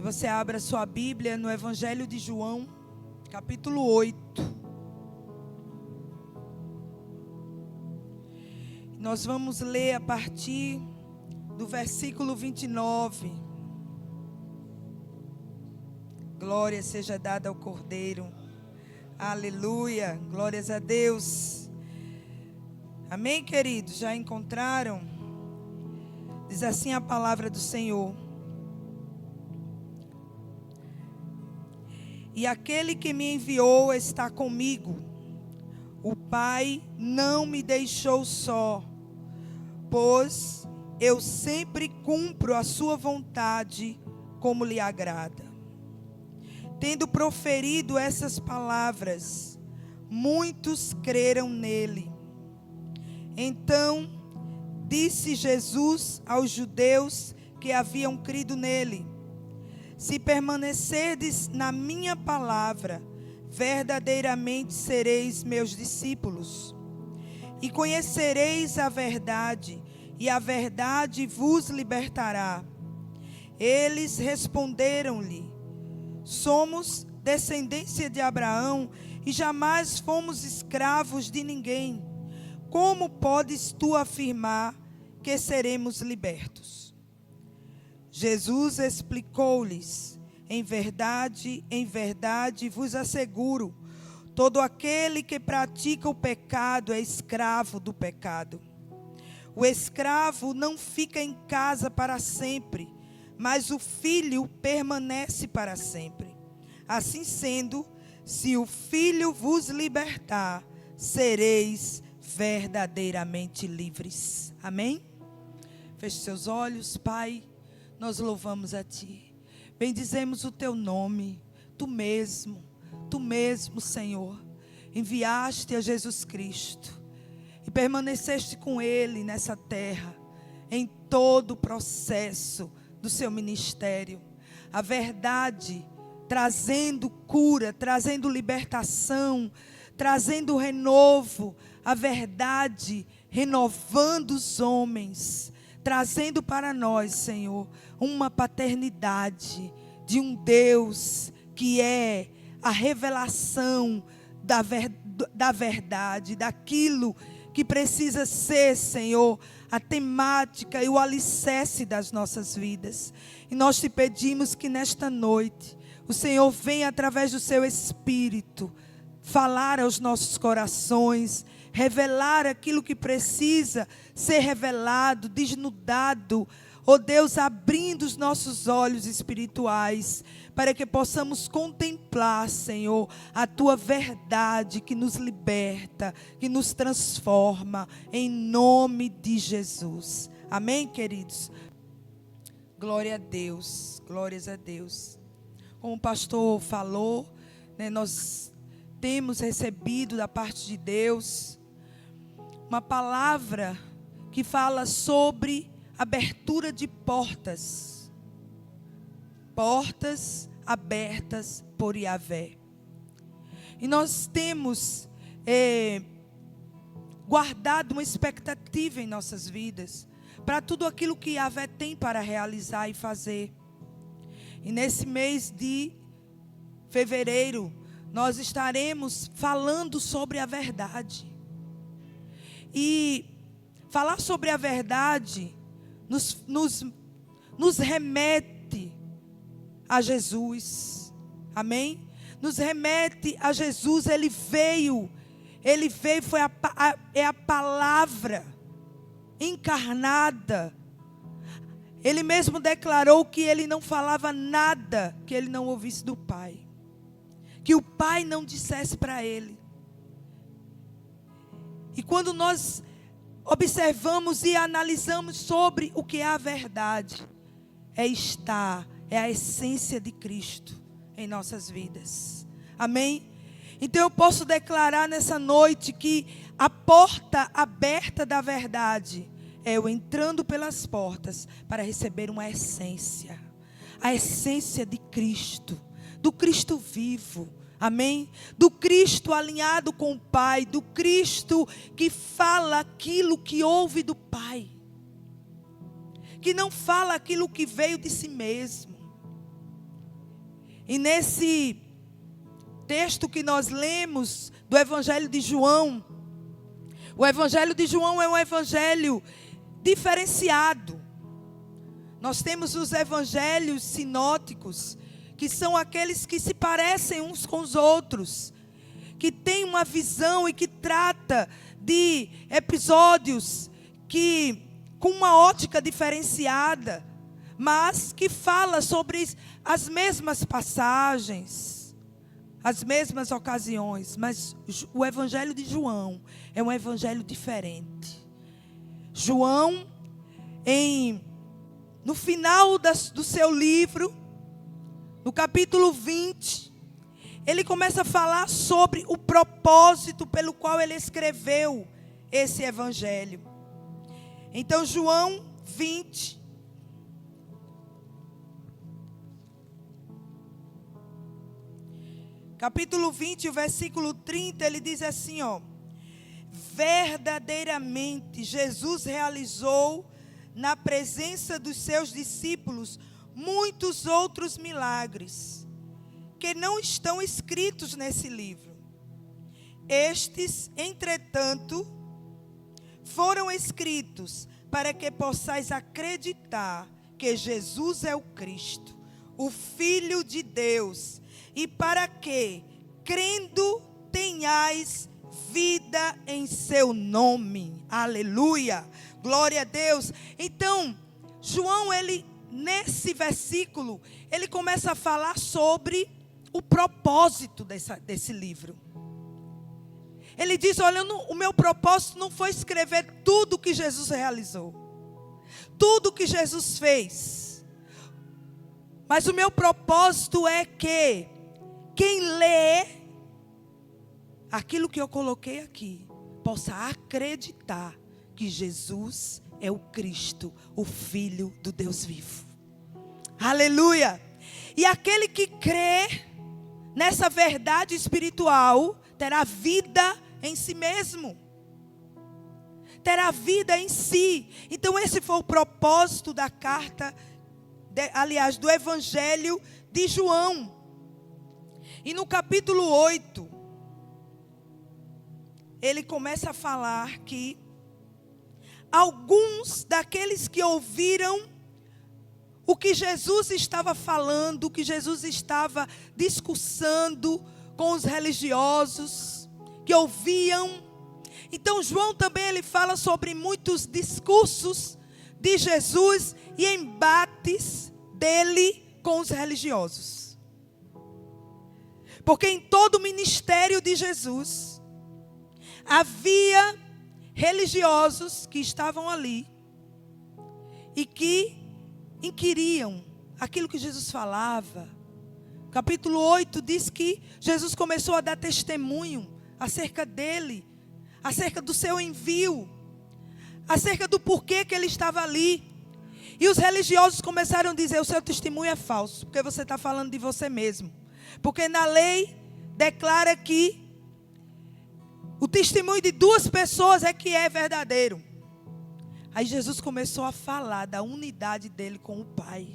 Você abra sua Bíblia no Evangelho de João, capítulo 8. Nós vamos ler a partir do versículo 29. Glória seja dada ao Cordeiro. Aleluia. Glórias a Deus. Amém, queridos? Já encontraram? Diz assim a palavra do Senhor. E aquele que me enviou está comigo. O Pai não me deixou só, pois eu sempre cumpro a sua vontade como lhe agrada. Tendo proferido essas palavras, muitos creram nele. Então disse Jesus aos judeus que haviam crido nele: se permanecerdes na minha palavra, verdadeiramente sereis meus discípulos. E conhecereis a verdade, e a verdade vos libertará. Eles responderam-lhe: somos descendência de Abraão, e jamais fomos escravos de ninguém. Como podes tu afirmar que seremos libertos? Jesus explicou-lhes: em verdade vos asseguro, todo aquele que pratica o pecado é escravo do pecado. O escravo não fica em casa para sempre, mas o filho permanece para sempre. Assim sendo, se o filho vos libertar, sereis verdadeiramente livres. Amém? Feche seus olhos, Pai. Nós louvamos a Ti, bendizemos o Teu nome. Tu mesmo, Senhor, enviaste a Jesus Cristo e permaneceste com Ele nessa terra, em todo o processo do Seu ministério. A verdade trazendo cura, trazendo libertação, trazendo renovo, a verdade renovando os homens, trazendo para nós, Senhor, uma paternidade de um Deus que é a revelação da verdade, daquilo que precisa ser, Senhor, a temática e o alicerce das nossas vidas. E nós te pedimos que nesta noite o Senhor venha através do seu Espírito falar aos nossos corações, revelar aquilo que precisa ser revelado, desnudado. Ó Deus, abrindo os nossos olhos espirituais, para que possamos contemplar, Senhor, a Tua verdade que nos liberta, que nos transforma, em nome de Jesus. Amém, queridos? Glória a Deus, glórias a Deus. Como o pastor falou, né, nós temos recebido da parte de Deus uma palavra que fala sobre abertura de portas. Portas abertas por Yahvé. E nós temos guardado uma expectativa em nossas vidas para tudo aquilo que Yahvé tem para realizar e fazer. E nesse mês de fevereiro, nós estaremos falando sobre a verdade. E falar sobre a verdade nos remete a Jesus. Amém? Nos remete a Jesus. Ele veio, foi a palavra encarnada. Ele mesmo declarou que ele não falava nada que ele não ouvisse do Pai, que o Pai não dissesse para ele. E quando nós observamos e analisamos sobre o que é a verdade, é a essência de Cristo em nossas vidas. Amém? Então eu posso declarar nessa noite que a porta aberta da verdade é eu entrando pelas portas para receber uma essência. A essência de Cristo, do Cristo vivo. Amém? Do Cristo alinhado com o Pai, do Cristo que fala aquilo que ouve do Pai, que não fala aquilo que veio de si mesmo. E nesse texto que nós lemos do Evangelho de João, o Evangelho de João é um evangelho diferenciado. Nós temos os evangelhos sinóticos, que são aqueles que se parecem uns com os outros, que têm uma visão e que trata de episódios que com uma ótica diferenciada, mas que fala sobre as mesmas passagens, as mesmas ocasiões. Mas o Evangelho de João é um evangelho diferente. João, no final do seu livro, no capítulo 20, ele começa a falar sobre o propósito pelo qual ele escreveu esse evangelho. Então, João 20, capítulo 20, o versículo 30, ele diz assim, ó: verdadeiramente Jesus realizou na presença dos seus discípulos muitos outros milagres, que não estão escritos nesse livro. Estes, entretanto, foram escritos para que possais acreditar que Jesus é o Cristo, o Filho de Deus, e para que, crendo, tenhais vida em seu nome. Aleluia, glória a Deus. Então, João, nesse versículo, ele começa a falar sobre o propósito desse livro. Ele diz, olha, o meu propósito não foi escrever tudo que Jesus realizou, tudo que Jesus fez, mas o meu propósito é que quem lê aquilo que eu coloquei aqui possa acreditar que Jesus é o Cristo, o Filho do Deus vivo. Aleluia! E aquele que crê nessa verdade espiritual terá vida em si mesmo, terá vida em si. Então esse foi o propósito da carta, do Evangelho de João. E no capítulo 8, ele começa a falar que alguns daqueles que ouviram o que Jesus estava falando, o que Jesus estava discursando com os religiosos, que ouviam. Então João também ele fala sobre muitos discursos de Jesus e embates dele com os religiosos. Porque em todo o ministério de Jesus havia religiosos que estavam ali e que inquiriam aquilo que Jesus falava. Capítulo 8 diz que Jesus começou a dar testemunho acerca dele, acerca do seu envio, acerca do porquê que ele estava ali. E os religiosos começaram a dizer, o seu testemunho é falso, porque você está falando de você mesmo. Porque na lei declara que o testemunho de duas pessoas é que é verdadeiro. Aí Jesus começou a falar da unidade dele com o Pai.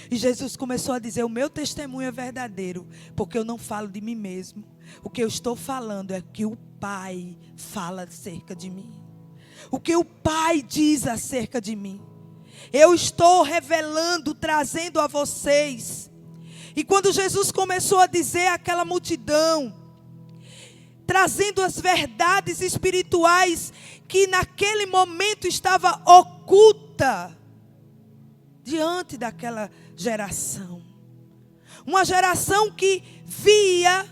E Jesus começou a dizer, o meu testemunho é verdadeiro, porque eu não falo de mim mesmo. O que eu estou falando é que o Pai fala acerca de mim. O que o Pai diz acerca de mim. Eu estou revelando, trazendo a vocês. E quando Jesus começou a dizer àquela multidão, trazendo as verdades espirituais que naquele momento estava oculta diante daquela geração. Uma geração que via,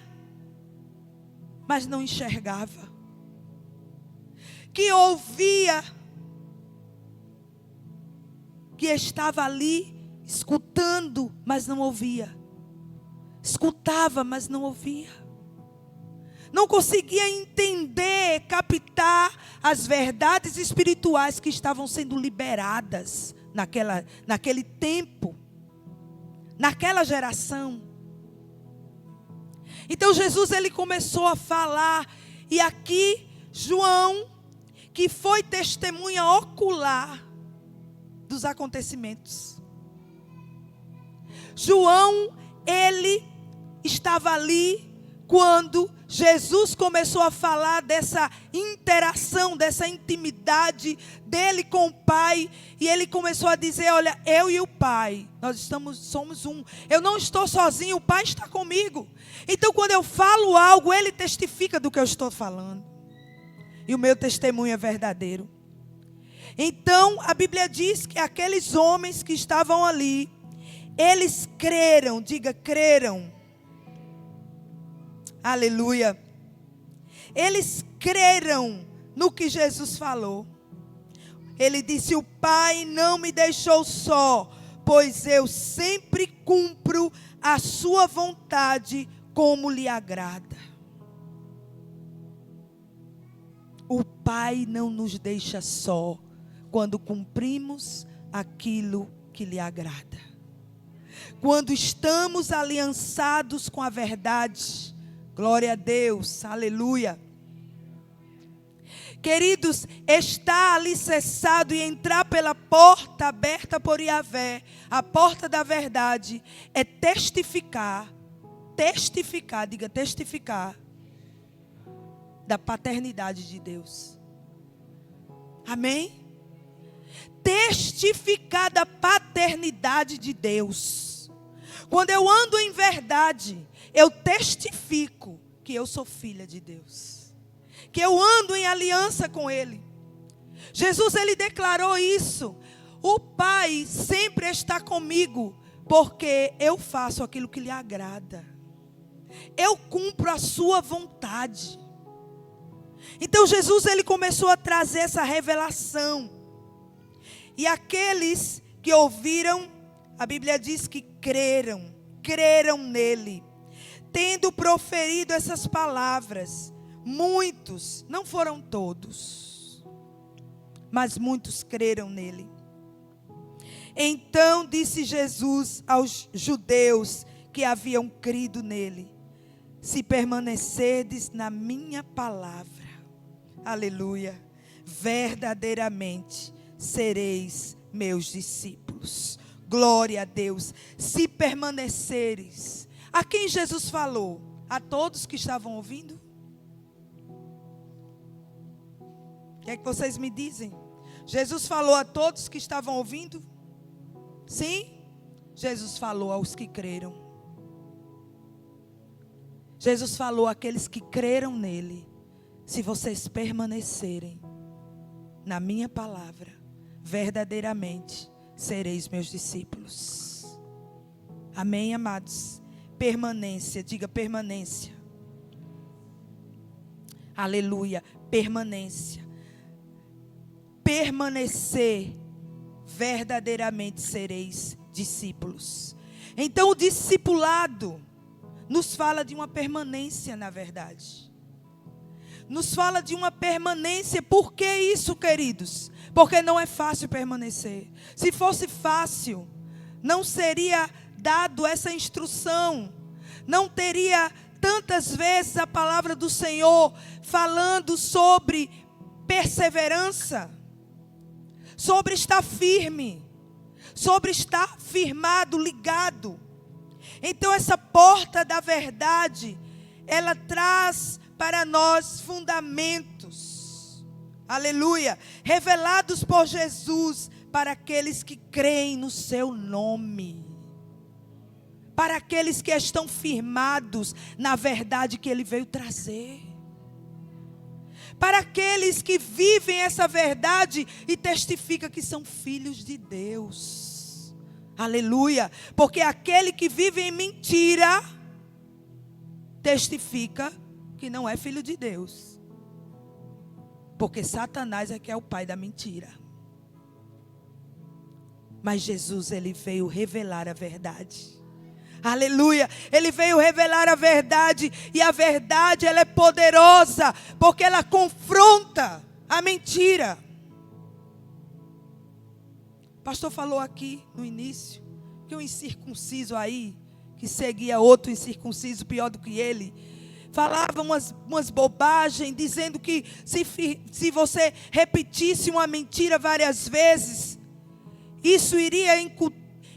mas não enxergava. Que ouvia, que estava ali escutando, mas não ouvia. Escutava, mas não ouvia. Não conseguia entender, captar as verdades espirituais que estavam sendo liberadas naquele tempo, naquela geração. Então Jesus ele começou a falar, e aqui João, que foi testemunha ocular dos acontecimentos. João, ele estava ali quando Jesus começou a falar dessa interação, dessa intimidade dele com o Pai. E ele começou a dizer, olha, eu e o Pai, somos um. Eu não estou sozinho, o Pai está comigo. Então quando eu falo algo, ele testifica do que eu estou falando. E o meu testemunho é verdadeiro. Então a Bíblia diz que aqueles homens que estavam ali, eles creram, diga, creram. Aleluia. Eles creram no que Jesus falou. Ele disse, o Pai não me deixou só, pois eu sempre cumpro a sua vontade como lhe agrada. O Pai não nos deixa só quando cumprimos aquilo que lhe agrada. Quando estamos aliançados com a verdade. Glória a Deus, aleluia. Queridos, estar alicerçado e entrar pela porta aberta por Yahvé, a porta da verdade, é testificar, diga testificar, da paternidade de Deus. Amém? Testificar da paternidade de Deus. Quando eu ando em verdade, eu testifico que eu sou filha de Deus, que eu ando em aliança com Ele. Jesus, Ele declarou isso. O Pai sempre está comigo, porque eu faço aquilo que lhe agrada. Eu cumpro a sua vontade. Então Jesus, Ele começou a trazer essa revelação. E aqueles que ouviram, a Bíblia diz que creram nele. Tendo proferido essas palavras, muitos, não foram todos, mas muitos creram nele. Então disse Jesus aos judeus que haviam crido nele, se permanecerdes na minha palavra, aleluia, verdadeiramente sereis meus discípulos. Glória a Deus. Se permaneceres. A quem Jesus falou? A todos que estavam ouvindo? O que é que vocês me dizem? Jesus falou a todos que estavam ouvindo? Sim? Jesus falou aos que creram. Jesus falou àqueles que creram nele. Se vocês permanecerem na minha palavra, verdadeiramente sereis meus discípulos. Amém, amados? Permanência, diga permanência. Aleluia, permanência. Permanecer, verdadeiramente sereis discípulos. Então o discipulado nos fala de uma permanência na verdade. Nos fala de uma permanência. Por que isso, queridos? Porque não é fácil permanecer. Se fosse fácil, não seria dado essa instrução. Não teria tantas vezes a palavra do Senhor falando sobre perseverança, sobre estar firme, sobre estar firmado, ligado. Então essa porta da verdade, ela traz para nós fundamentos, aleluia, revelados por Jesus para aqueles que creem no seu nome, para aqueles que estão firmados na verdade que Ele veio trazer, para aqueles que vivem essa verdade e testificam que são filhos de Deus, aleluia, porque aquele que vive em mentira, testifica que não é filho de Deus, porque Satanás é que é o pai da mentira. Mas Jesus, Ele veio revelar a verdade. Aleluia, Ele veio revelar a verdade. E a verdade, ela é poderosa, porque ela confronta a mentira. O pastor falou aqui no início que um incircunciso aí, que seguia outro incircunciso pior do que ele, falava umas bobagens, dizendo que se você repetisse uma mentira várias vezes, isso iria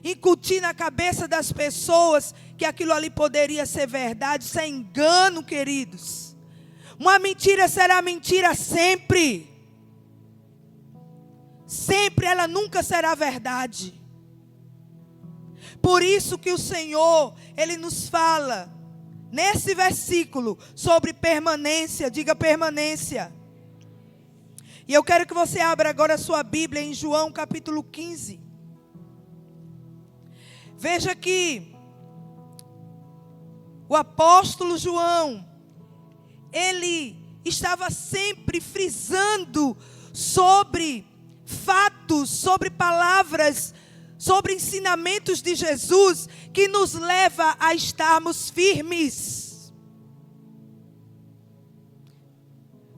incutir na cabeça das pessoas que aquilo ali poderia ser verdade. Isso é engano, queridos. Uma mentira será mentira sempre. Sempre, ela nunca será verdade. Por isso que o Senhor, Ele nos fala, nesse versículo, sobre permanência. Diga permanência. E eu quero que você abra agora a sua Bíblia em João capítulo 15. Veja que o apóstolo João, ele estava sempre frisando sobre fatos, sobre palavras, sobre ensinamentos de Jesus, que nos leva a estarmos firmes.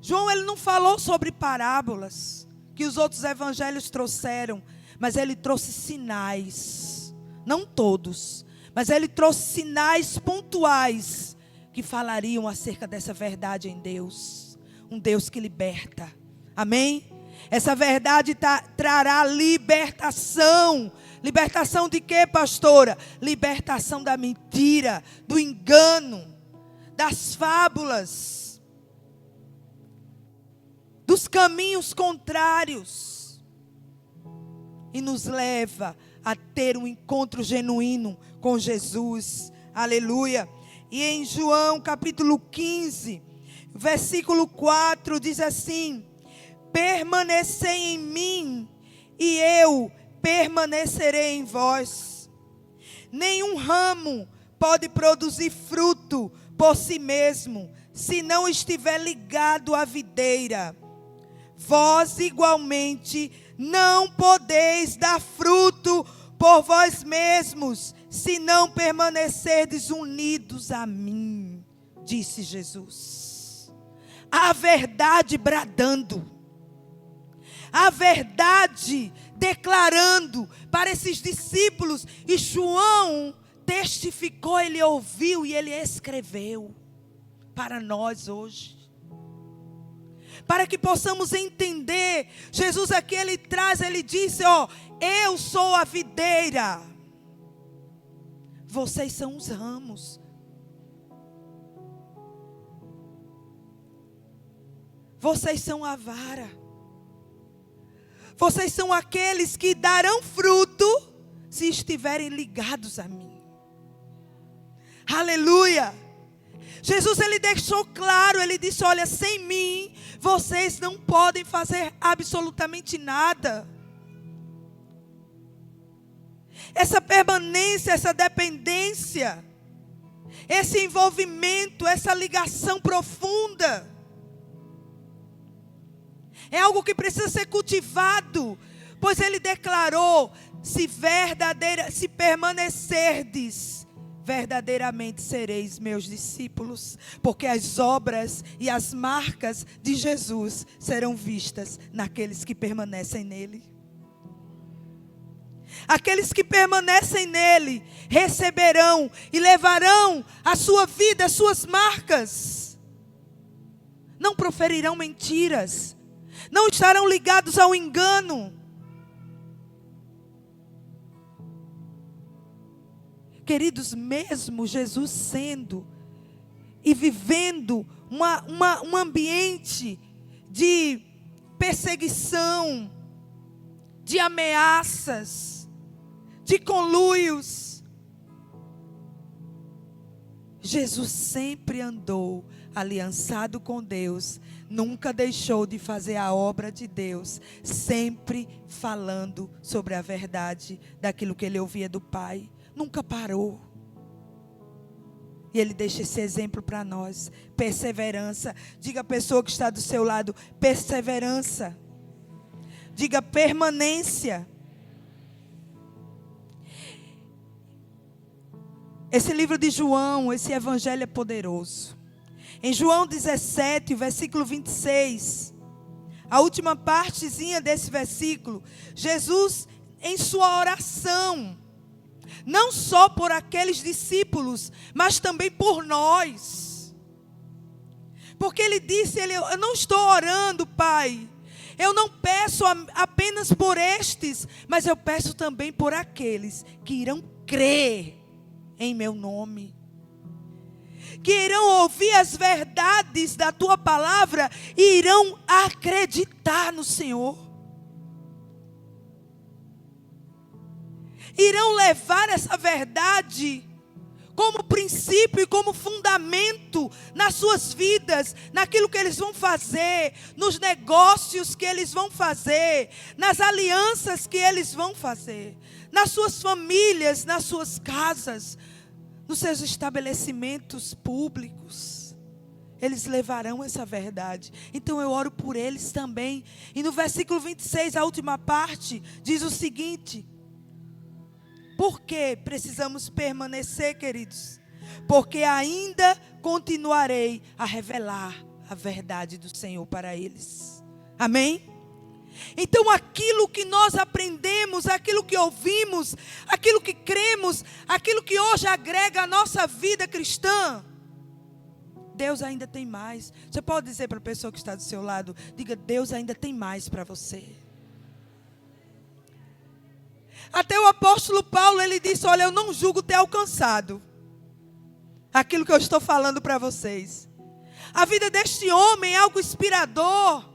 João, ele não falou sobre parábolas, que os outros evangelhos trouxeram, mas ele trouxe sinais, não todos, mas ele trouxe sinais pontuais, que falariam acerca dessa verdade em Deus, um Deus que liberta, amém? Essa verdade trará libertação. Libertação de quê, pastora? Libertação da mentira, do engano, das fábulas, dos caminhos contrários. E nos leva a ter um encontro genuíno com Jesus. Aleluia. E em João capítulo 15, versículo 4, diz assim: permanecei em mim e eu permanecerei em vós. Nenhum ramo pode produzir fruto por si mesmo, se não estiver ligado à videira. Vós igualmente não podeis dar fruto por vós mesmos, se não permanecerdes unidos a mim, disse Jesus. A verdade bradando, a verdade declarando para esses discípulos. E João testificou, ele ouviu e ele escreveu para nós hoje, para que possamos entender. Jesus aqui ele traz, ele disse, eu sou a videira, vocês são os ramos. Vocês são a vara. Vocês são aqueles que darão fruto se estiverem ligados a mim. Aleluia. Jesus ele deixou claro, ele disse, olha, sem mim vocês não podem fazer absolutamente nada. Essa permanência, essa dependência, esse envolvimento, essa ligação profunda, é algo que precisa ser cultivado, pois ele declarou, se permanecerdes, verdadeiramente sereis meus discípulos, porque as obras e as marcas de Jesus serão vistas naqueles que permanecem nele. Aqueles que permanecem nele receberão e levarão a sua vida, as suas marcas. Não proferirão mentiras. Não estarão ligados ao engano. Queridos, mesmo Jesus sendo e vivendo um ambiente de perseguição, de ameaças, de conluios, Jesus sempre andou aliançado com Deus, nunca deixou de fazer a obra de Deus, sempre falando sobre a verdade daquilo que ele ouvia do Pai, nunca parou. E ele deixa esse exemplo para nós, perseverança. Diga à pessoa que está do seu lado, perseverança. Diga permanência. Esse livro de João, esse evangelho é poderoso. Em João 17, versículo 26, a última partezinha desse versículo, Jesus, em sua oração, não só por aqueles discípulos, mas também por nós. Porque ele disse, eu não estou orando, Pai, Eu não peço apenas por estes, mas eu peço também por aqueles que irão crer em meu nome, que irão ouvir as verdades da tua palavra e irão acreditar no Senhor. Irão levar essa verdade como princípio e como fundamento nas suas vidas, naquilo que eles vão fazer, nos negócios que eles vão fazer, nas alianças que eles vão fazer, nas suas famílias, nas suas casas, nos seus estabelecimentos públicos. Eles levarão essa verdade. Então eu oro por eles também. E no versículo 26, a última parte, diz o seguinte: por que precisamos permanecer, queridos? Porque ainda continuarei a revelar a verdade do Senhor para eles. Amém? Então aquilo que nós aprendemos, aquilo que ouvimos, aquilo que cremos, aquilo que hoje agrega à nossa vida cristã, Deus ainda tem mais. Você pode dizer para a pessoa que está do seu lado, diga: Deus ainda tem mais para você. Até o apóstolo Paulo, ele disse: olha, eu não julgo ter alcançado aquilo que eu estou falando para vocês. A vida deste homem é algo inspirador,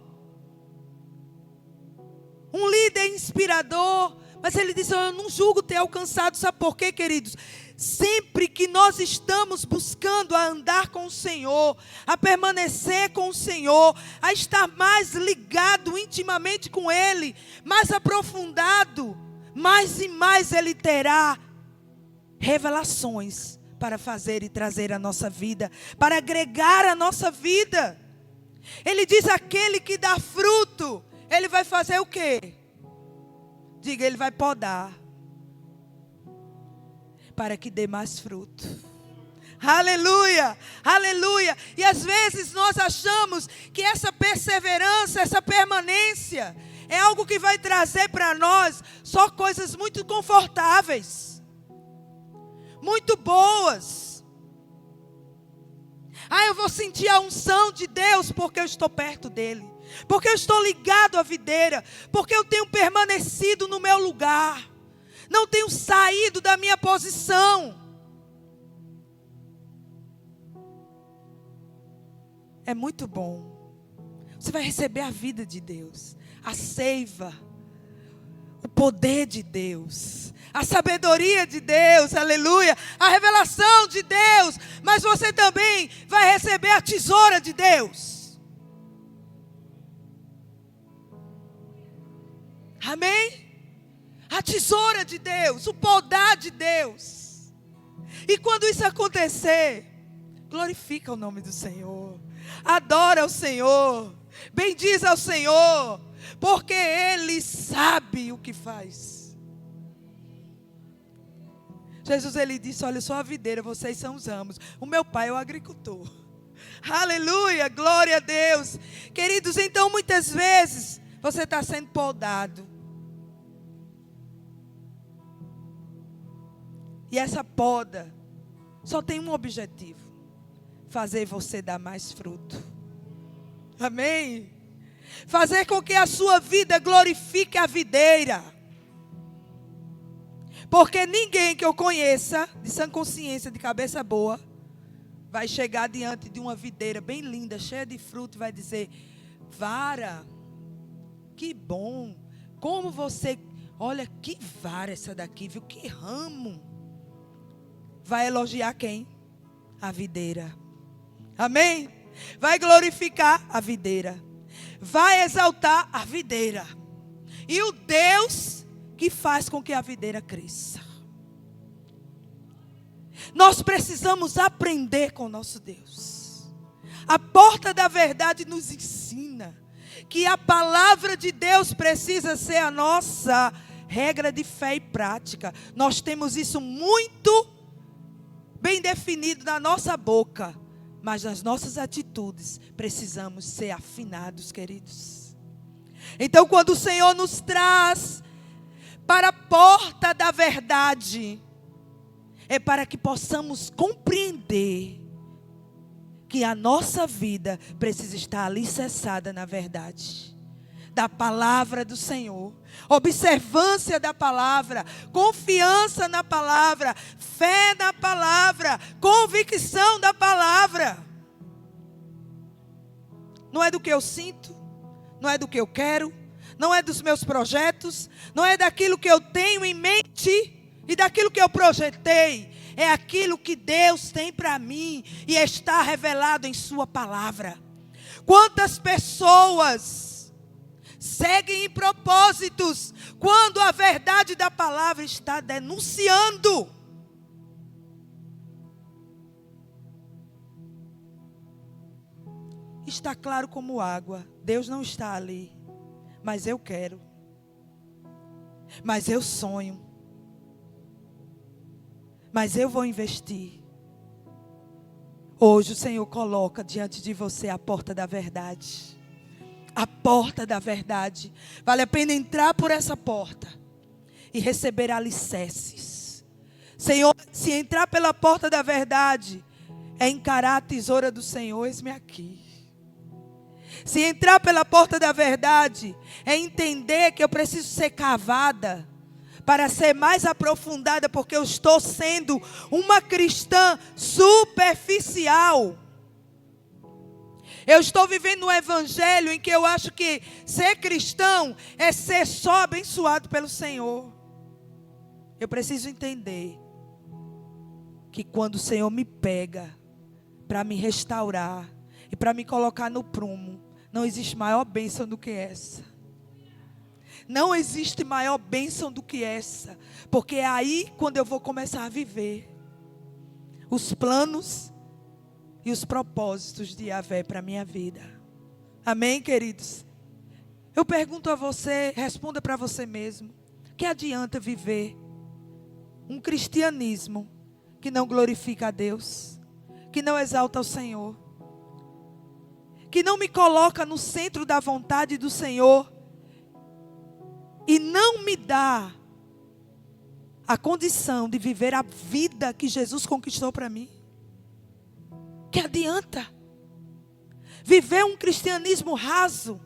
um líder inspirador, mas ele disse: eu não julgo ter alcançado. Sabe por quê, queridos? Sempre que nós estamos buscando a andar com o Senhor, a permanecer com o Senhor, a estar mais ligado intimamente com Ele, mais aprofundado, mais e mais Ele terá revelações para fazer e trazer à nossa vida, para agregar à nossa vida. Ele diz: aquele que dá fruto, Ele vai fazer o quê? Diga: Ele vai podar, para que dê mais fruto. Aleluia, aleluia. E às vezes nós achamos que essa perseverança, essa permanência é algo que vai trazer para nós só coisas muito confortáveis, muito boas. Eu vou sentir a unção de Deus porque eu estou perto dele, porque eu estou ligado à videira, porque eu tenho permanecido no meu lugar, não tenho saído da minha posição. É muito bom. Você vai receber a vida de Deus, a seiva, o poder de Deus, a sabedoria de Deus, aleluia, a revelação de Deus, mas você também vai receber a tesoura de Deus. Amém? A tesoura de Deus, o podar de Deus. E quando isso acontecer, glorifica o nome do Senhor, adora o Senhor, bendiz ao Senhor, porque Ele sabe o que faz. Jesus, Ele disse: olha, eu sou a videira, vocês são os ramos, o meu pai é o agricultor. Aleluia, glória a Deus. Queridos, então muitas vezes você está sendo podado, e essa poda só tem um objetivo: fazer você dar mais fruto. Amém? Fazer com que a sua vida glorifique a videira. Porque ninguém que eu conheça, de sã consciência, de cabeça boa, vai chegar diante de uma videira bem linda, cheia de fruto, e vai dizer: vara, que bom, como você, olha que vara essa daqui, viu, que ramo. Vai elogiar quem? A videira. Amém? Vai glorificar a videira, vai exaltar a videira, e o Deus que faz com que a videira cresça. Nós precisamos aprender com o nosso Deus. A porta da verdade nos ensina que a palavra de Deus precisa ser a nossa regra de fé e prática. Nós temos isso muito bem definido na nossa boca, mas nas nossas atitudes precisamos ser afinados, queridos. Então, quando o Senhor nos traz para a porta da verdade, é para que possamos compreender que a nossa vida precisa estar alicerçada na verdade. da palavra do Senhor. Observância da palavra, confiança na palavra, fé na palavra, convicção da palavra. Não é do que eu sinto, não é do que eu quero, não é dos meus projetos, não é daquilo que eu tenho em mente e daquilo que eu projetei. É aquilo que Deus tem para mim e está revelado em sua palavra. Quantas pessoas seguem em propósitos quando a verdade da palavra está denunciando? Está claro como água. Deus não está ali. Mas eu quero. Mas eu sonho. Mas eu vou investir. Hoje o Senhor coloca diante de você a porta da verdade. A porta da verdade. Vale a pena entrar por essa porta e receber alicerces. Senhor, se entrar pela porta da verdade, é encarar a tesoura do Senhor, eis-me aqui. Se entrar pela porta da verdade, é entender que eu preciso ser cavada para ser mais aprofundada, porque eu estou sendo uma cristã superficial. Eu estou vivendo um evangelho em que eu acho que ser cristão é ser só abençoado pelo Senhor. Eu preciso entender que quando o Senhor me pega para me restaurar e para me colocar no prumo, não existe maior bênção do que essa. Não existe maior bênção do que essa. Porque é aí quando eu vou começar a viver os planos e os propósitos de Yahvé para a minha vida. Amém, queridos? Eu pergunto a você, responda para você mesmo. Que adianta viver um cristianismo que não glorifica a Deus, que não exalta o Senhor, que não me coloca no centro da vontade do Senhor e não me dá a condição de viver a vida que Jesus conquistou para mim? Que adianta viver um cristianismo raso,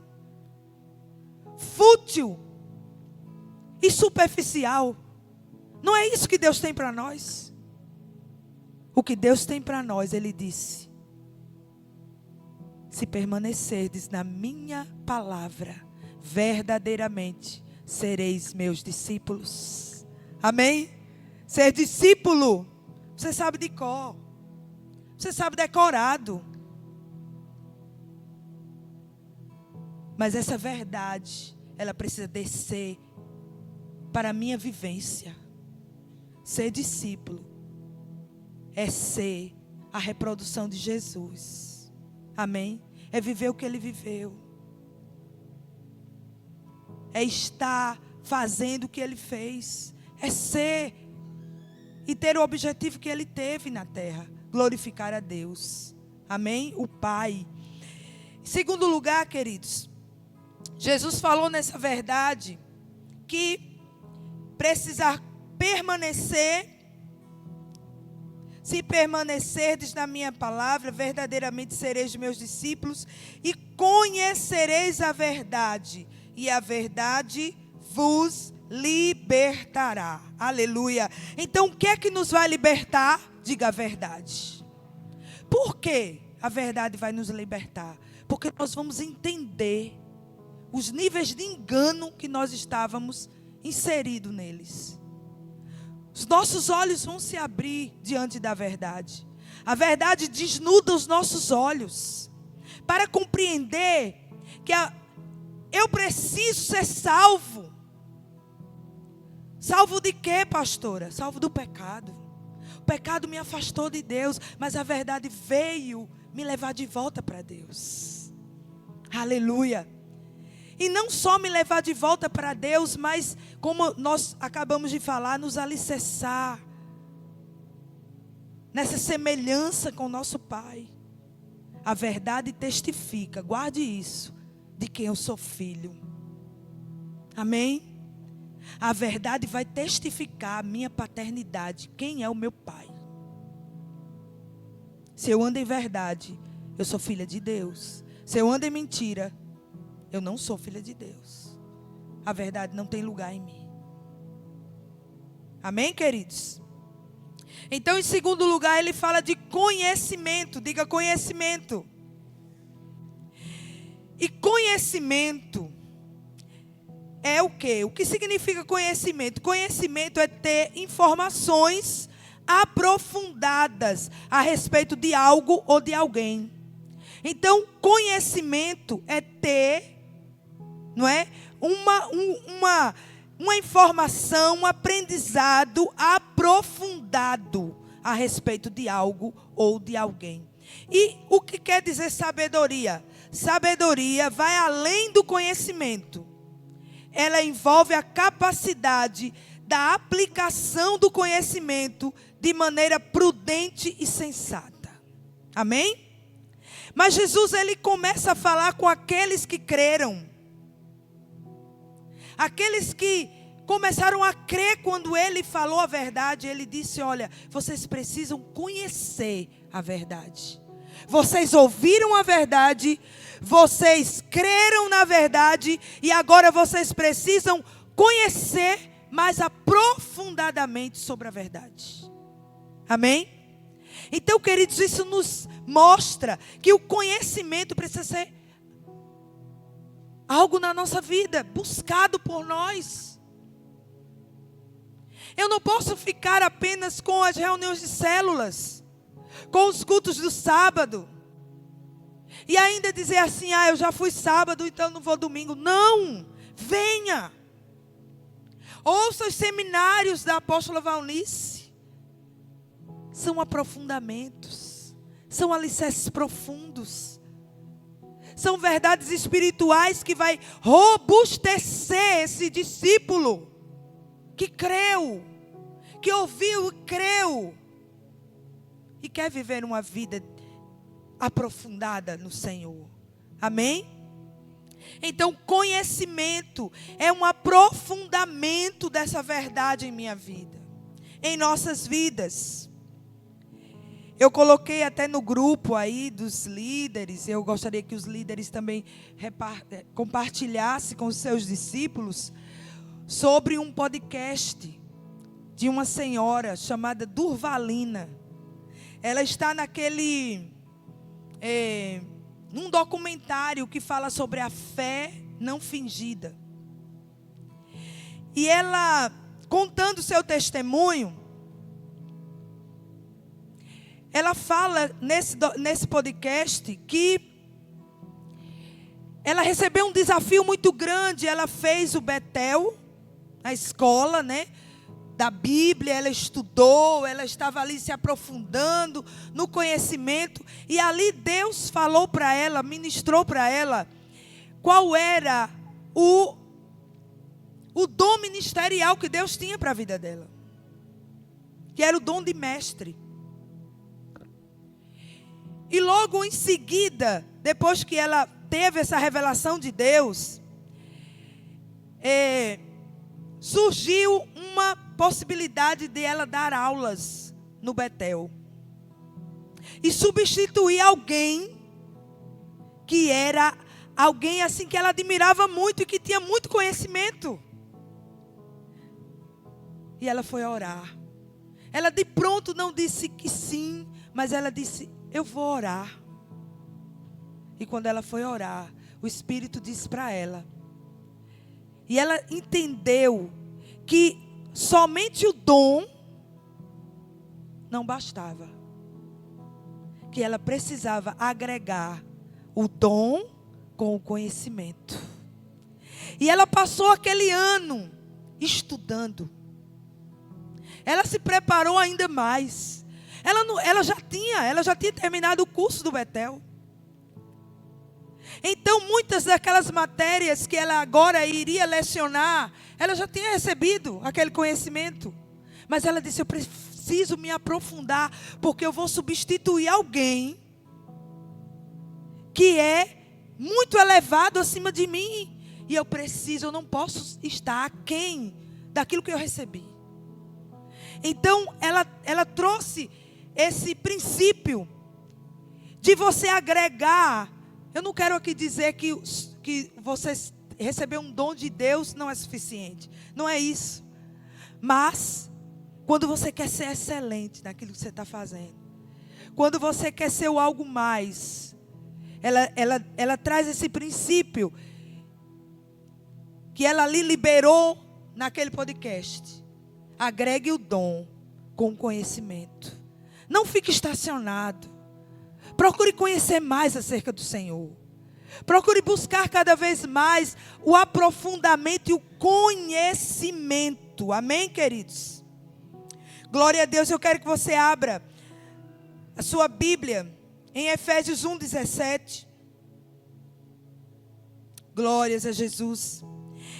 fútil e superficial? Não é isso que Deus tem para nós. O que Deus tem para nós, Ele disse: se permanecerdes na minha palavra, verdadeiramente sereis meus discípulos. Amém? Ser discípulo, você sabe de cor, você sabe decorado. Mas essa verdade, ela precisa descer para a minha vivência. Ser discípulo é ser a reprodução de Jesus. Amém? É viver o que Ele viveu. É estar fazendo o que Ele fez. É ser e ter o objetivo que Ele teve na terra: glorificar a Deus. Amém? O Pai. Em segundo lugar, queridos, Jesus falou nessa verdade que precisar permanecer. Se permanecerdes na minha palavra, verdadeiramente sereis meus discípulos e conhecereis a verdade, e a verdade vos libertará. Aleluia. Então, o que é que nos vai libertar? Diga a verdade. Por que a verdade vai nos libertar? Porque nós vamos entender os níveis de engano que nós estávamos inseridos neles. Os nossos olhos vão se abrir diante da verdade. A verdade desnuda os nossos olhos para compreender que eu preciso ser salvo. Salvo de quê, pastora? Salvo do pecado. O pecado me afastou de Deus, mas a verdade veio me levar de volta para Deus. Aleluia. E não só me levar de volta para Deus, mas, como nós acabamos de falar, nos alicerçar nessa semelhança com o nosso Pai. A verdade testifica, guarde isso, de quem eu sou filho. Amém? A verdade vai testificar a minha paternidade, quem é o meu Pai. Se eu ando em verdade, eu sou filha de Deus. Se eu ando em mentira, eu não sou filha de Deus. A verdade não tem lugar em mim. Amém, queridos? Então, em segundo lugar, ele fala de conhecimento. Diga conhecimento. E conhecimento é o quê? O que significa conhecimento? Conhecimento é ter informações aprofundadas a respeito de algo ou de alguém. Então, conhecimento é ter, não é? Uma informação, um aprendizado aprofundado a respeito de algo ou de alguém. E o que quer dizer sabedoria? Sabedoria vai além do conhecimento. Ela envolve a capacidade da aplicação do conhecimento de maneira prudente e sensata. Amém? Mas Jesus, ele começa a falar com aqueles que creram. Aqueles que começaram a crer quando ele falou a verdade. Ele disse, olha, vocês precisam conhecer a verdade. Vocês ouviram a verdade, vocês creram na verdade e agora vocês precisam conhecer mais aprofundadamente sobre a verdade. Amém? Então, queridos, isso nos mostra que o conhecimento precisa ser algo na nossa vida, buscado por nós. Eu não posso ficar apenas com as reuniões de células, com os cultos do sábado, e ainda dizer assim, eu já fui sábado, então não vou domingo. Não, venha. Ouça os seminários da apóstola Valnice. São aprofundamentos, são alicerces profundos. São verdades espirituais que vai robustecer esse discípulo que creu, que ouviu e creu e quer viver uma vida aprofundada no Senhor. Amém? Então, conhecimento é um aprofundamento dessa verdade em minha vida, em nossas vidas. Eu coloquei até no grupo aí dos líderes, eu gostaria que os líderes também compartilhassem com os seus discípulos sobre um podcast de uma senhora chamada Durvalina. Ela está num documentário que fala sobre a fé não fingida. E ela, contando o seu testemunho, ela fala nesse podcast que ela recebeu um desafio muito grande. Ela fez o Betel, a escola, né, da Bíblia. Ela estudou, ela estava ali se aprofundando no conhecimento. E ali Deus falou para ela, ministrou para ela, qual era o dom ministerial que Deus tinha para a vida dela. Que era o dom de mestre. E logo em seguida, depois que ela teve essa revelação de Deus, surgiu uma possibilidade de ela dar aulas no Betel. E substituir alguém que era alguém assim que ela admirava muito e que tinha muito conhecimento. E ela foi orar. Ela de pronto não disse que sim, mas ela disse, eu vou orar. E quando ela foi orar, o Espírito disse para ela. E ela entendeu que somente o dom não bastava. Que ela precisava agregar o dom com o conhecimento. E ela passou aquele ano estudando. Ela se preparou ainda mais. Ela já tinha terminado o curso do Betel. Então, muitas daquelas matérias que ela agora iria lecionar, ela já tinha recebido aquele conhecimento. Mas ela disse, eu preciso me aprofundar, porque eu vou substituir alguém que é muito elevado acima de mim. E eu não posso estar aquém daquilo que eu recebi. Então, ela trouxe esse princípio de você agregar. Eu não quero aqui dizer que que você receber um dom de Deus não é suficiente. Não é isso. Mas, quando você quer ser excelente naquilo que você está fazendo, quando você quer ser o algo mais, ela traz esse princípio que ela lhe liberou naquele podcast. Agregue o dom com conhecimento. Não fique estacionado. Procure conhecer mais acerca do Senhor. Procure buscar cada vez mais o aprofundamento e o conhecimento. Amém, queridos? Glória a Deus. Eu quero que você abra a sua Bíblia em Efésios 1:17. Glórias a Jesus.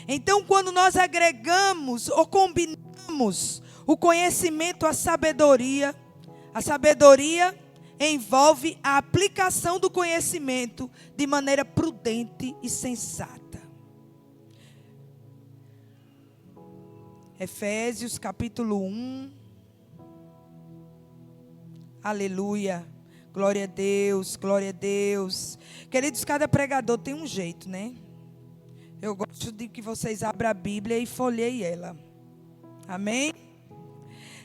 Então, quando nós agregamos ou combinamos o conhecimento à sabedoria, a sabedoria envolve a aplicação do conhecimento de maneira prudente e sensata. Efésios capítulo 1. Aleluia. Glória a Deus, glória a Deus. Queridos, cada pregador tem um jeito, né? Eu gosto de que vocês abram a Bíblia e folheiem ela. Amém?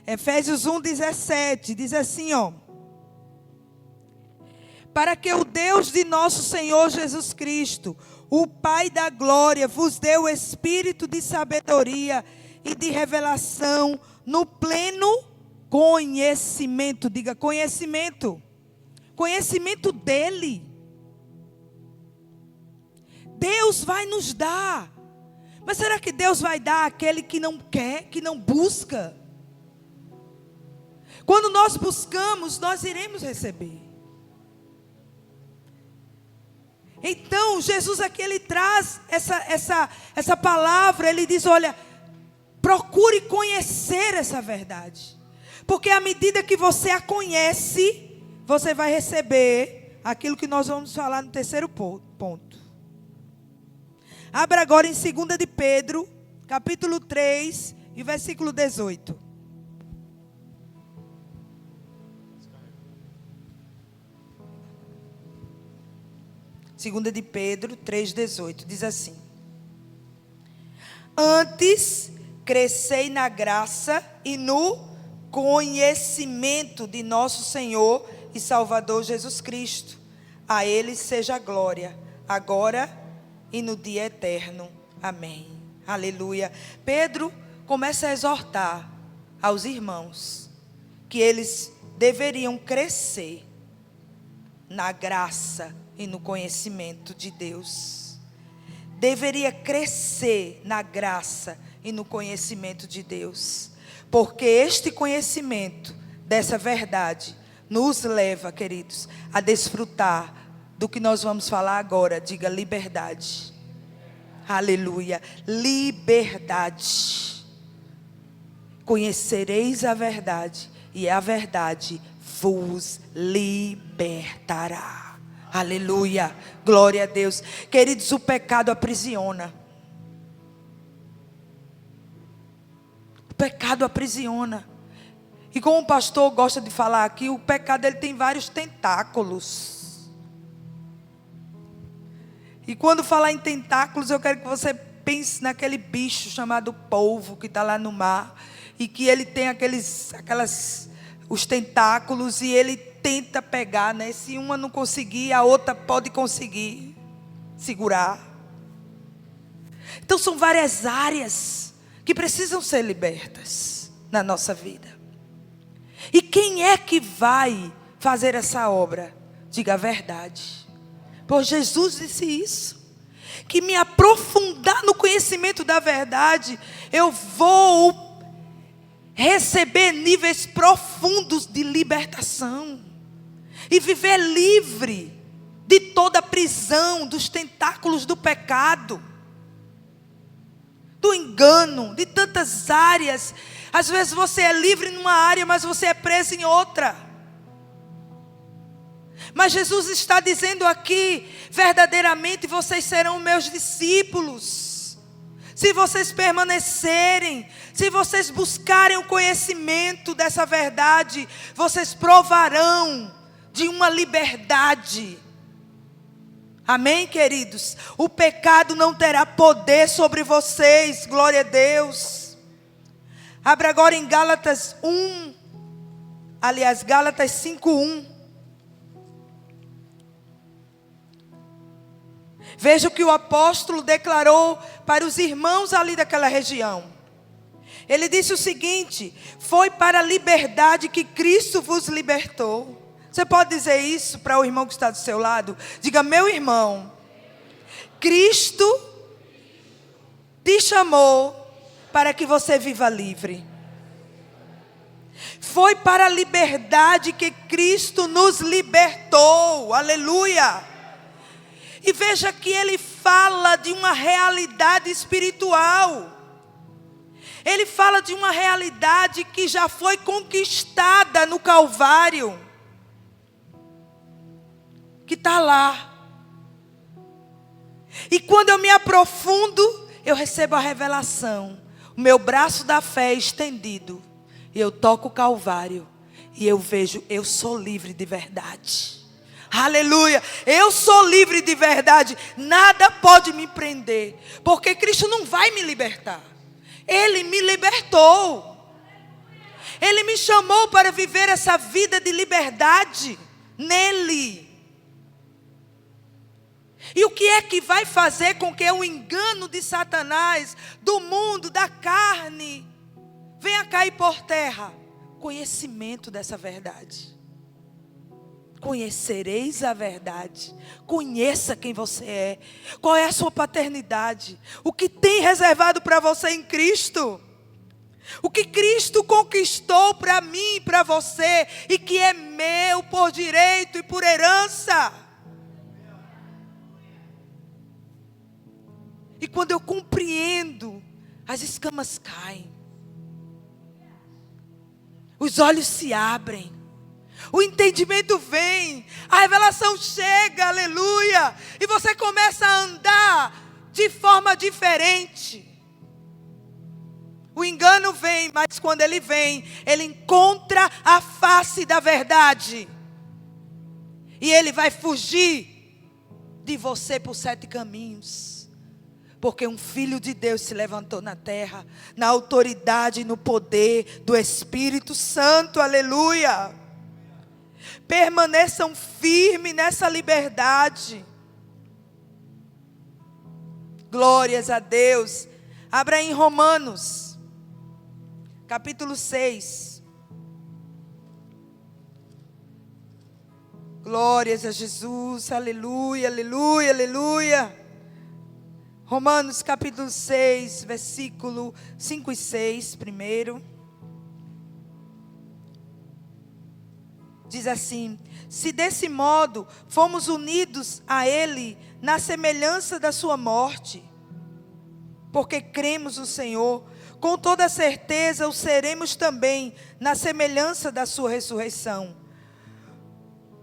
Efésios 1:17 diz assim, ó: para que o Deus de nosso Senhor Jesus Cristo, o Pai da glória, vos dê o espírito de sabedoria e de revelação no pleno conhecimento. Diga conhecimento. Conhecimento dele. Deus vai nos dar. Mas será que Deus vai dar àquele que não quer, que não busca? Quando nós buscamos, nós iremos receber. Então, Jesus aqui, ele traz essa palavra, ele diz, olha, procure conhecer essa verdade. Porque à medida que você a conhece, você vai receber aquilo que nós vamos falar no terceiro ponto. Abra agora em 2 de Pedro, capítulo 3, e versículo 18. Segunda de Pedro 3,18, diz assim: antes crescei na graça e no conhecimento de nosso Senhor e Salvador Jesus Cristo. A Ele seja a glória, agora e no dia eterno. Amém. Aleluia. Pedro começa a exortar aos irmãos que eles deveriam crescer na graça e no conhecimento de Deus. Deveria crescer na graça e no conhecimento de Deus. Porque este conhecimento dessa verdade nos leva, queridos, a desfrutar do que nós vamos falar agora. Diga liberdade. Aleluia. Liberdade. Conhecereis a verdade e a verdade vos libertará. Aleluia, glória a Deus. Queridos, o pecado aprisiona. O pecado aprisiona. E como o pastor gosta de falar aqui, o pecado ele tem vários tentáculos. E quando falar em tentáculos, eu quero que você pense naquele bicho chamado polvo que está lá no mar. E que ele tem os tentáculos e ele tenta pegar, né? Se uma não conseguir, a outra pode conseguir segurar. Então são várias áreas que precisam ser libertas na nossa vida. E quem é que vai fazer essa obra? Diga a verdade. Pois Jesus disse isso, que me aprofundar no conhecimento da verdade, eu vou receber níveis profundos de libertação e viver livre de toda a prisão, dos tentáculos do pecado, do engano, de tantas áreas. Às vezes você é livre numa área, mas você é preso em outra. Mas Jesus está dizendo aqui, verdadeiramente vocês serão meus discípulos, se vocês permanecerem, se vocês buscarem o conhecimento dessa verdade, vocês provarão de uma liberdade. Amém, queridos? O pecado não terá poder sobre vocês. Glória a Deus. Abra agora em Gálatas 1. Aliás, Gálatas 5:1. Veja o que o apóstolo declarou para os irmãos ali daquela região. Ele disse o seguinte: foi para a liberdade que Cristo vos libertou. Você pode dizer isso para o irmão que está do seu lado? Diga: meu irmão, Cristo te chamou para que você viva livre. Foi para a liberdade que Cristo nos libertou. Aleluia! E veja que ele fala de uma realidade espiritual. Ele fala de uma realidade que já foi conquistada no Calvário. Que está lá. E quando eu me aprofundo, eu recebo a revelação. O meu braço da fé é estendido. E eu toco o Calvário. E eu vejo, eu sou livre de verdade. Aleluia, eu sou livre de verdade. Nada pode me prender, porque Cristo não vai me libertar. Ele me libertou. Ele me chamou para viver essa vida de liberdade nele. E o que é que vai fazer com que o engano de Satanás, do mundo, da carne, venha cair por terra? Conhecimento dessa verdade. Conhecereis a verdade. Conheça quem você é. Qual é a sua paternidade. O que tem reservado para você em Cristo. O que Cristo conquistou para mim e para você. E que é meu por direito e por herança. E quando eu compreendo, as escamas caem. Os olhos se abrem. O entendimento vem, a revelação chega, aleluia. E você começa a andar de forma diferente. O engano vem, mas quando ele vem, ele encontra a face da verdade. E ele vai fugir de você por 7 caminhos. Porque um filho de Deus se levantou na terra, na autoridade e no poder do Espírito Santo, aleluia. Permaneçam firmes nessa liberdade. Glórias a Deus. Abra em Romanos, capítulo 6. Glórias a Jesus, aleluia, aleluia, aleluia. Romanos capítulo 6, versículo 5 e 6, primeiro. Diz assim: se desse modo fomos unidos a Ele na semelhança da sua morte, porque cremos no Senhor, com toda certeza o seremos também na semelhança da sua ressurreição.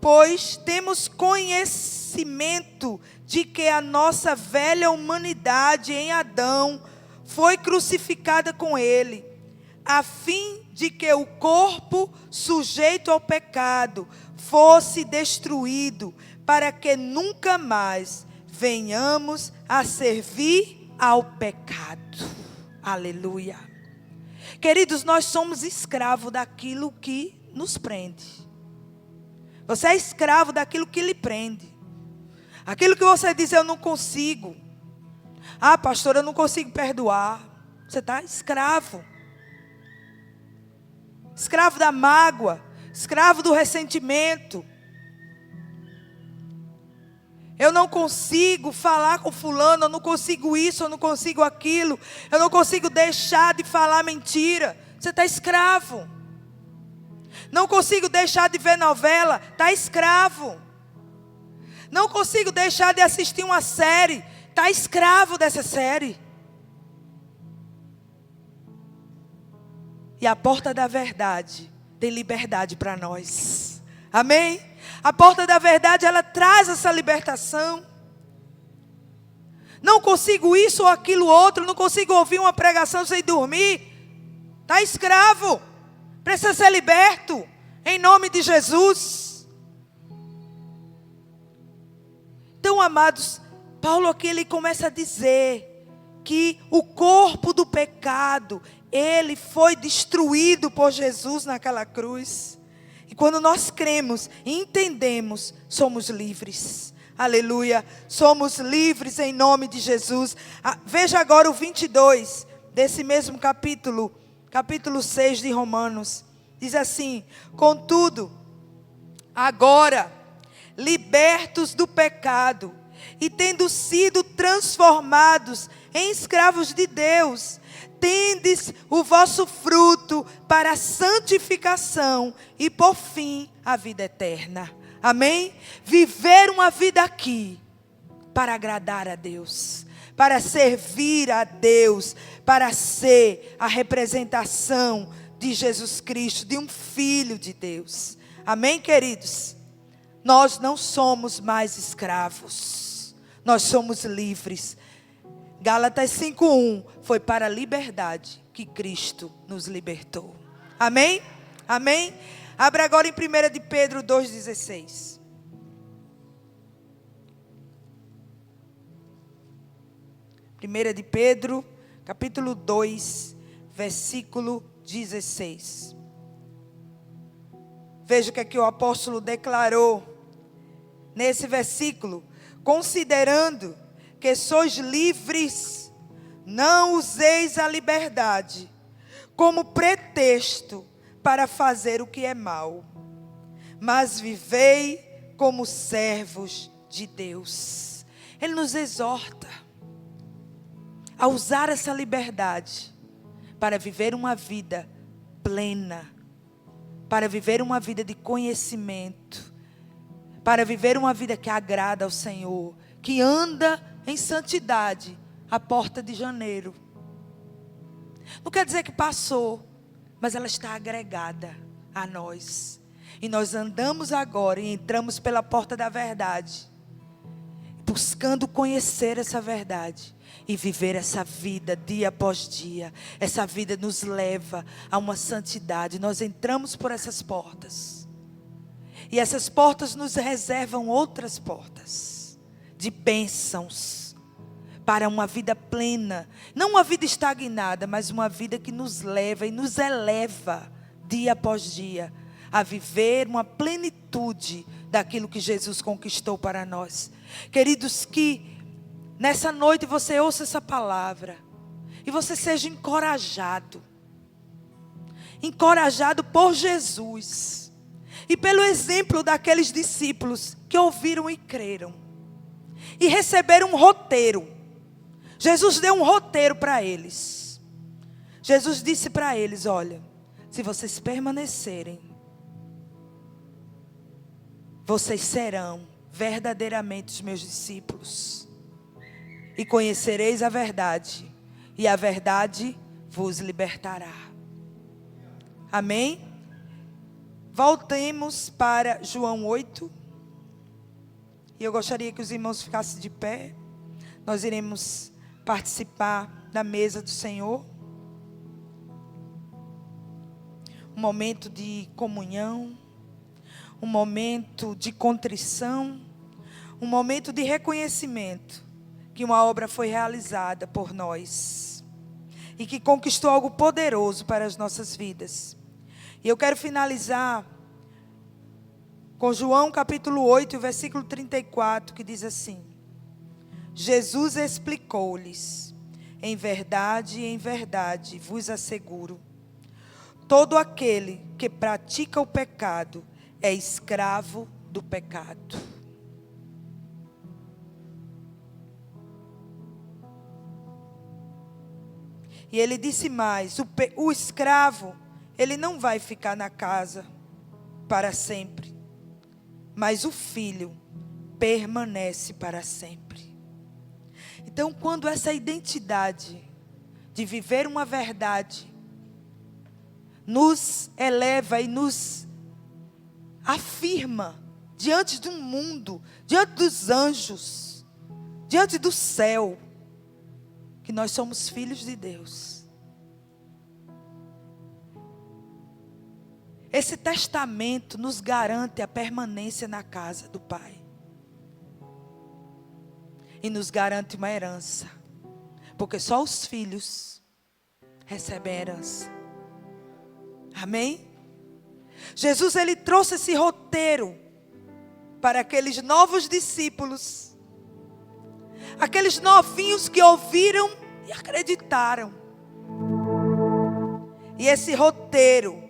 Pois temos conhecimento de que a nossa velha humanidade em Adão foi crucificada com Ele, a fim de que o corpo sujeito ao pecado fosse destruído, para que nunca mais venhamos a servir ao pecado. Aleluia. Queridos, nós somos escravos daquilo que nos prende. Você é escravo daquilo que lhe prende. Aquilo que você diz, eu não consigo. Ah, pastor, eu não consigo perdoar. Você está escravo. Escravo da mágoa. Escravo do ressentimento. Eu não consigo falar com fulano. Eu não consigo isso, eu não consigo aquilo. Eu não consigo deixar de falar mentira. Você está escravo. Não consigo deixar de ver novela. Está escravo. Não consigo deixar de assistir uma série. Está escravo dessa série. E a porta da verdade tem liberdade para nós. Amém? A porta da verdade, ela traz essa libertação. Não consigo isso ou aquilo outro. Não consigo ouvir uma pregação sem dormir. Está escravo. Precisa ser liberto. Em nome de Jesus. Então amados, Paulo aqui ele começa a dizer que o corpo do pecado, ele foi destruído por Jesus naquela cruz. E quando nós cremos e entendemos, somos livres. Aleluia. Somos livres em nome de Jesus. Veja agora o 22 desse mesmo capítulo 6 de Romanos. Diz assim: contudo, agora, libertos do pecado e tendo sido transformados em escravos de Deus, tendes o vosso fruto para a santificação e por fim a vida eterna. Amém? Viver uma vida aqui para agradar a Deus, para servir a Deus, para ser a representação de Jesus Cristo, de um filho de Deus. Amém, queridos? Nós não somos mais escravos, nós somos livres. Gálatas 5:1, foi para a liberdade que Cristo nos libertou. Amém? Amém? Abra agora em 1 de Pedro 2,16. 1 de Pedro, capítulo 2, versículo 16. Veja o que é que o apóstolo declarou nesse versículo. Considerando que sois livres, não useis a liberdade como pretexto para fazer o que é mal, mas vivei como servos de Deus. Ele nos exorta a usar essa liberdade para viver uma vida plena, para viver uma vida de conhecimento, para viver uma vida que agrada ao Senhor, que anda em santidade, a porta de janeiro. Não quer dizer que passou, mas ela está agregada a nós. E nós andamos agora e entramos pela porta da verdade, buscando conhecer essa verdade e viver essa vida dia após dia. Essa vida nos leva a uma santidade. Nós entramos por essas portas, e essas portas nos reservam outras portas de bênçãos para uma vida plena, não uma vida estagnada, mas uma vida que nos leva e nos eleva dia após dia a viver uma plenitude daquilo que Jesus conquistou para nós. Queridos, que nessa noite você ouça essa palavra e você seja encorajado por Jesus e pelo exemplo daqueles discípulos que ouviram e creram e receberam um roteiro. Jesus deu um roteiro para eles. Jesus disse para eles: olha, se vocês permanecerem, vocês serão verdadeiramente os meus discípulos, e conhecereis a verdade, e a verdade vos libertará. Amém? Voltemos para João 8. E eu gostaria que os irmãos ficassem de pé. Nós iremos participar da mesa do Senhor. Um momento de comunhão, um momento de contrição, um momento de reconhecimento que uma obra foi realizada por nós e que conquistou algo poderoso para as nossas vidas. E eu quero finalizar com João capítulo 8, versículo 34, que diz assim: Jesus explicou-lhes: em verdade vos asseguro, todo aquele que pratica o pecado é escravo do pecado. E ele disse mais: o escravo, ele não vai ficar na casa para sempre, mas o filho permanece para sempre. Então, quando essa identidade de viver uma verdade nos eleva e nos afirma diante do mundo, diante dos anjos, diante do céu, que nós somos filhos de Deus. Esse testamento nos garante a permanência na casa do Pai. e nos garante uma herança. Porque só os filhos recebem a herança. Amém? Jesus, ele trouxe esse roteiro para aqueles novos discípulos. Aqueles novinhos que ouviram e acreditaram. E esse roteiro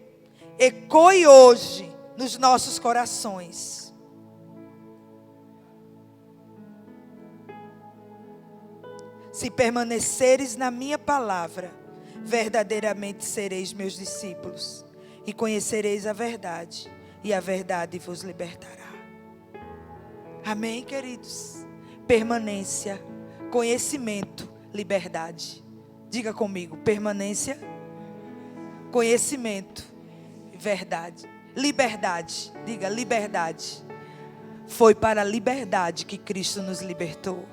ecoe hoje nos nossos corações. Se permaneceres na minha palavra, verdadeiramente sereis meus discípulos, e conhecereis a verdade, e a verdade vos libertará. Amém, queridos? Permanência, conhecimento, liberdade. Diga comigo, permanência, conhecimento, verdade. Liberdade, diga liberdade. Foi para a liberdade que Cristo nos libertou.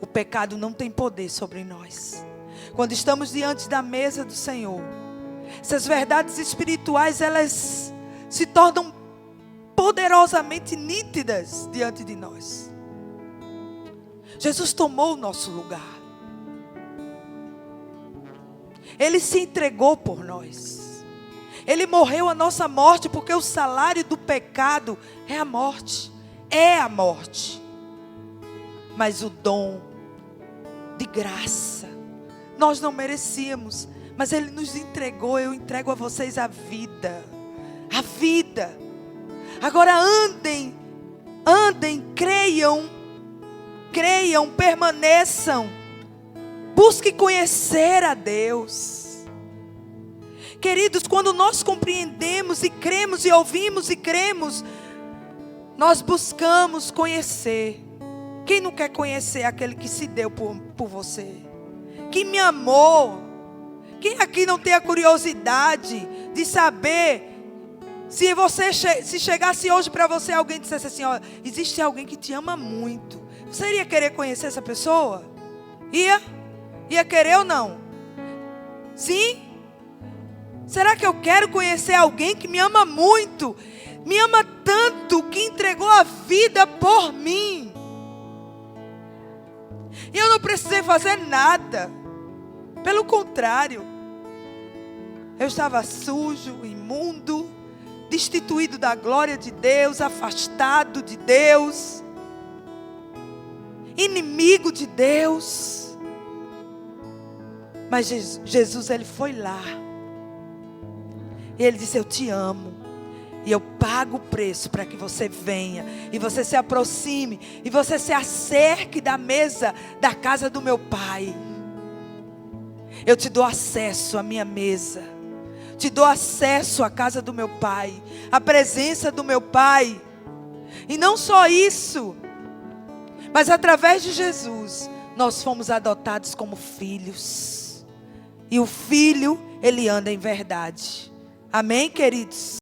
O pecado não tem poder sobre nós. Quando estamos diante da mesa do Senhor, essas verdades espirituais, elas se tornam poderosamente nítidas diante de nós. Jesus tomou o nosso lugar. Ele se entregou por nós. Ele morreu a nossa morte, porque o salário do pecado é a morte. É a morte. Mas o dom de graça, nós não merecíamos, mas Ele nos entregou. Eu entrego a vocês a vida. A vida. Agora andem, creiam, permaneçam. Busque conhecer a Deus. Queridos, quando nós compreendemos e cremos e ouvimos e cremos, nós buscamos conhecer. Quem não quer conhecer aquele que se deu por você? Que me amou? Quem aqui não tem a curiosidade de saber, se chegasse hoje para você alguém e dissesse assim, ó, existe alguém que te ama muito, você iria querer conhecer essa pessoa? Ia querer ou não? Sim? Será que eu quero conhecer alguém que me ama muito? Me ama tanto que entregou a vida por mim. E eu não precisei fazer nada. Pelo contrário, eu estava sujo, imundo, destituído da glória de Deus, afastado de Deus, inimigo de Deus. Mas Jesus, Ele foi lá. E Ele disse, eu te amo. E eu pago o preço para que você venha. E você se aproxime. E você se acerque da mesa da casa do meu Pai. Eu te dou acesso à minha mesa. Te dou acesso à casa do meu Pai. À presença do meu Pai. E não só isso. Mas através de Jesus, nós fomos adotados como filhos. E o filho, ele anda em verdade. Amém, queridos?